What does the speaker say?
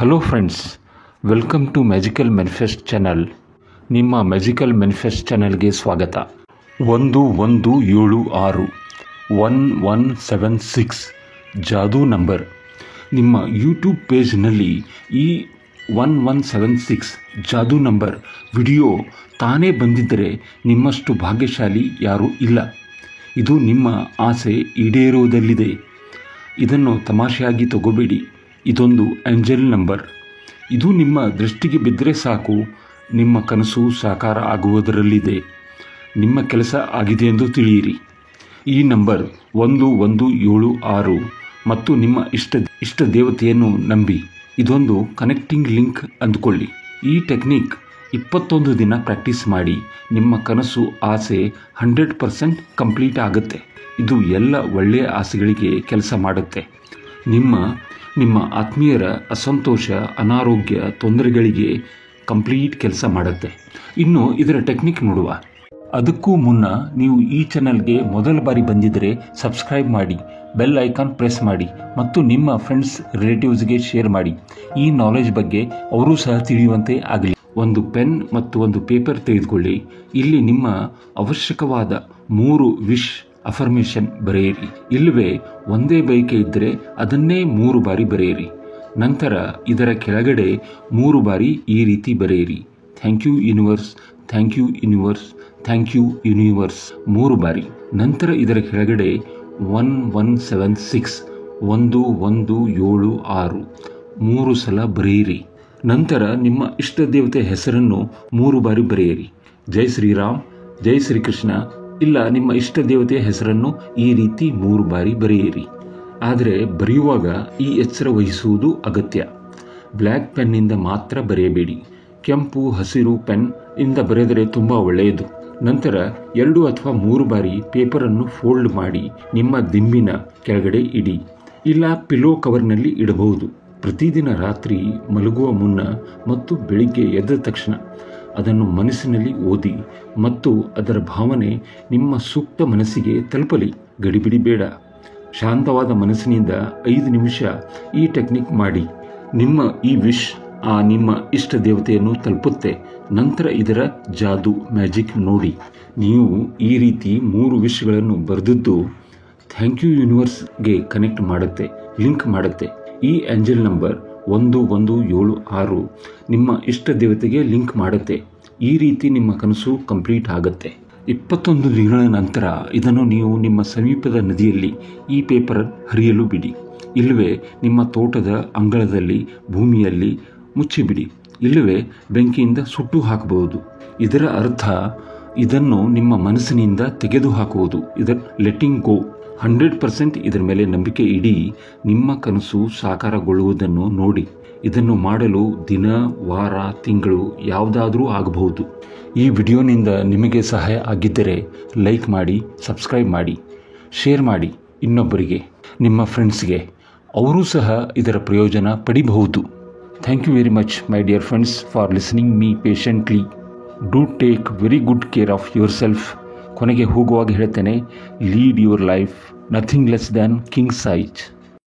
Hello friends, welcome to magical manifest channel. ನಿಮ್ಮ magical manifest ಚಾನಲ್ಗೆ ಸ್ವಾಗತ. 1176 1176 ಜಾದೂ ನಂಬರ್. ನಿಮ್ಮ ಯೂಟ್ಯೂಬ್ ಪೇಜ್ನಲ್ಲಿ ಈ 1176 ಜಾದೂ ನಂಬರ್ ವಿಡಿಯೋ ತಾನೇ ಬಂದಿದ್ದರೆ ನಿಮ್ಮಷ್ಟು ಭಾಗ್ಯಶಾಲಿ ಯಾರೂ ಇಲ್ಲ. ಇದು ನಿಮ್ಮ ಆಸೆ ಈಡೇರುವುದಲ್ಲಿದೆ. ಇದನ್ನು ತಮಾಷೆಯಾಗಿ ತಗೋಬೇಡಿ. ಇದೊಂದು ಏಂಜಲ್ ನಂಬರ್. ಇದು ನಿಮ್ಮ ದೃಷ್ಟಿಗೆ ಬಿದ್ದರೆ ಸಾಕು, ನಿಮ್ಮ ಕನಸು ಸಾಕಾರ ಆಗುವುದರಲ್ಲಿದೆ. ನಿಮ್ಮ ಕೆಲಸ ಆಗಿದೆ ಎಂದು ತಿಳಿಯಿರಿ. ಈ ನಂಬರ್ 1176 ಮತ್ತು ನಿಮ್ಮ ಇಷ್ಟ ದೇವತೆಯನ್ನು ನಂಬಿ. ಇದೊಂದು ಕನೆಕ್ಟಿಂಗ್ ಲಿಂಕ್ ಅಂದುಕೊಳ್ಳಿ. ಈ ಟೆಕ್ನಿಕ್ 21 ದಿನ ಪ್ರಾಕ್ಟೀಸ್ ಮಾಡಿ. ನಿಮ್ಮ ಕನಸು ಆಸೆ 100% ಕಂಪ್ಲೀಟ್ ಆಗುತ್ತೆ. ಇದು ಎಲ್ಲ ಒಳ್ಳೆಯ ಆಸೆಗಳಿಗೆ ಕೆಲಸ ಮಾಡುತ್ತೆ. ನಿಮ್ಮ ಆತ್ಮೀಯರ ಅಸಂತೋಷ, ಅನಾರೋಗ್ಯ, ತೊಂದರೆಗಳಿಗೆ ಕಂಪ್ಲೀಟ್ ಕೆಲಸ ಮಾಡುತ್ತೆ. ಇನ್ನು ಇದರ ಟೆಕ್ನಿಕ್ ನೋಡುವ. ಅದಕ್ಕೂ ಮುನ್ನ ನೀವು ಈ ಚಾನಲ್ಗೆ ಮೊದಲ ಬಾರಿ ಬಂದಿದ್ದರೆ ಸಬ್ಸ್ಕ್ರೈಬ್ ಮಾಡಿ, ಬೆಲ್ ಐಕಾನ್ ಪ್ರೆಸ್ ಮಾಡಿ ಮತ್ತು ನಿಮ್ಮ ಫ್ರೆಂಡ್ಸ್ ರಿಲೇಟಿವ್ಸ್ಗೆ ಶೇರ್ ಮಾಡಿ. ಈ ನಾಲೆಜ್ ಬಗ್ಗೆ ಅವರೂ ಸಹ ತಿಳಿಯುವಂತೆ ಆಗಲಿ. ಒಂದು ಪೆನ್ ಮತ್ತು ಒಂದು ಪೇಪರ್ ತೆಗೆದುಕೊಳ್ಳಿ. ಇಲ್ಲಿ ನಿಮ್ಮ ಅವಶ್ಯಕವಾದ 3 ವಿಶ್ ಅಫರ್ಮೇಷನ್ ಬರೆಯಿರಿ. ಇಲ್ಲವೇ ಒಂದೇ ಬಯಕೆ ಇದ್ದರೆ ಅದನ್ನೇ 3 ಬಾರಿ ಬರೆಯಿರಿ. ನಂತರ ಇದರ ಕೆಳಗಡೆ 3 ಬಾರಿ ಈ ರೀತಿ ಬರೆಯಿರಿ: thank you universe, thank you universe, thank you universe 3 ಬಾರಿ. ನಂತರ ಇದರ ಕೆಳಗಡೆ 1176 1176 3 ಸಲ ಬರೆಯಿರಿ. ನಂತರ ನಿಮ್ಮ ಇಷ್ಟ ದೇವತೆ ಹೆಸರನ್ನು 3 ಬಾರಿ ಬರೆಯಿರಿ. ಜೈ ಶ್ರೀರಾಮ್, ಜೈ ಶ್ರೀಕೃಷ್ಣ, ಇಲ್ಲ ನಿಮ್ಮ ಇಷ್ಟ ದೇವತೆಯ ಹೆಸರನ್ನು ಈ ರೀತಿ 3 ಬಾರಿ ಬರೆಯಿರಿ. ಆದರೆ ಬರೆಯುವಾಗ ಈ ಎಚ್ಚರ ವಹಿಸುವುದು ಅಗತ್ಯ. ಬ್ಲ್ಯಾಕ್ ಪೆನ್ನಿಂದ ಮಾತ್ರ ಬರೆಯಬೇಡಿ. ಕೆಂಪು, ಹಸಿರು ಪೆನ್ ಇಂದ ಬರೆದರೆ ತುಂಬ ಒಳ್ಳೆಯದು. ನಂತರ 2 ಅಥವಾ 3 ಬಾರಿ ಪೇಪರನ್ನು ಫೋಲ್ಡ್ ಮಾಡಿ ನಿಮ್ಮ ದಿಂಬಿನ ಕೆಳಗಡೆ ಇಡಿ, ಇಲ್ಲ ಪಿಲ್ಲೋ ಕವರ್ನಲ್ಲಿ ಇಡಬಹುದು. ಪ್ರತಿದಿನ ರಾತ್ರಿ ಮಲಗುವ ಮುನ್ನ ಮತ್ತು ಬೆಳಿಗ್ಗೆ ಎದ್ದ ತಕ್ಷಣ ಅದನ್ನು ಮನಸ್ಸಿನಲ್ಲಿ ಓದಿ ಮತ್ತು ಅದರ ಭಾವನೆ ನಿಮ್ಮ ಸೂಕ್ತ ಮನಸ್ಸಿಗೆ ತಲುಪಲಿ. ಗಡಿಬಿಡಿ ಬೇಡ. ಶಾಂತವಾದ ಮನಸ್ಸಿನಿಂದ 5 ನಿಮಿಷ ಈ ಟೆಕ್ನಿಕ್ ಮಾಡಿ. ನಿಮ್ಮ ಈ ವಿಶ್ ನಿಮ್ಮ ಇಷ್ಟ ದೇವತೆಯನ್ನು ತಲುಪುತ್ತೆ. ನಂತರ ಇದರ ಜಾದೂ ಮ್ಯಾಜಿಕ್ ನೋಡಿ. ನೀವು ಈ ರೀತಿ 3 ವಿಶ್ಗಳನ್ನು ಬರೆದದ್ದು ಥ್ಯಾಂಕ್ ಯು ಯೂನಿವರ್ಸ್ಗೆ ಕನೆಕ್ಟ್ ಮಾಡುತ್ತೆ, ಲಿಂಕ್ ಮಾಡುತ್ತೆ. ಈ ಏಂಜಲ್ ನಂಬರ್ 1176 ನಿಮ್ಮ ಇಷ್ಟ ದೇವತೆಗೆ ಲಿಂಕ್ ಮಾಡುತ್ತೆ. ಈ ರೀತಿ ನಿಮ್ಮ ಕನಸು ಕಂಪ್ಲೀಟ್ ಆಗುತ್ತೆ. 21 ದಿನಗಳ ನಂತರ ಇದನ್ನು ನೀವು ನಿಮ್ಮ ಸಮೀಪದ ನದಿಯಲ್ಲಿ ಈ ಪೇಪರ್ ಹರಿಯಲು ಬಿಡಿ. ಇಲ್ಲವೇ ನಿಮ್ಮ ತೋಟದ ಅಂಗಳದಲ್ಲಿ, ಭೂಮಿಯಲ್ಲಿ ಮುಚ್ಚಿಬಿಡಿ. ಇಲ್ಲವೇ ಬೆಂಕಿಯಿಂದ ಸುಟ್ಟು ಹಾಕಬಹುದು. ಇದರ ಅರ್ಥ ಇದನ್ನು ನಿಮ್ಮ ಮನಸ್ಸಿನಿಂದ ತೆಗೆದು ಹಾಕುವುದು. ಇದರ ಲೆಟ್ಟಿಂಗ್ ಗೋ. 100% ಇದರ ಮೇಲೆ ನಂಬಿಕೆ ಇಡಿ. ನಿಮ್ಮ ಕನಸು ಸಾಕಾರಗೊಳ್ಳುವುದನ್ನು ನೋಡಿ. ಇದನ್ನು ಮಾಡಲು ದಿನ, ವಾರ, ತಿಂಗಳು ಯಾವುದಾದರೂ ಆಗಬಹುದು. ಈ ವಿಡಿಯೋನಿಂದ ನಿಮಗೆ ಸಹಾಯ ಆಗಿದ್ದರೆ ಲೈಕ್ ಮಾಡಿ, ಸಬ್ಸ್ಕ್ರೈಬ್ ಮಾಡಿ, ಶೇರ್ ಮಾಡಿ ಇನ್ನೊಬ್ಬರಿಗೆ, ನಿಮ್ಮ ಫ್ರೆಂಡ್ಸ್ಗೆ. ಅವರೂ ಸಹ ಇದರ ಪ್ರಯೋಜನ ಪಡಿಬಹುದು. Thank you very much my dear friends for listening me patiently. Do take very good care of yourself. ಕೊನೆಗೆ ಹೋಗುವಾಗ ಹೇಳ್ತೇನೆ, lead your life nothing less than king size.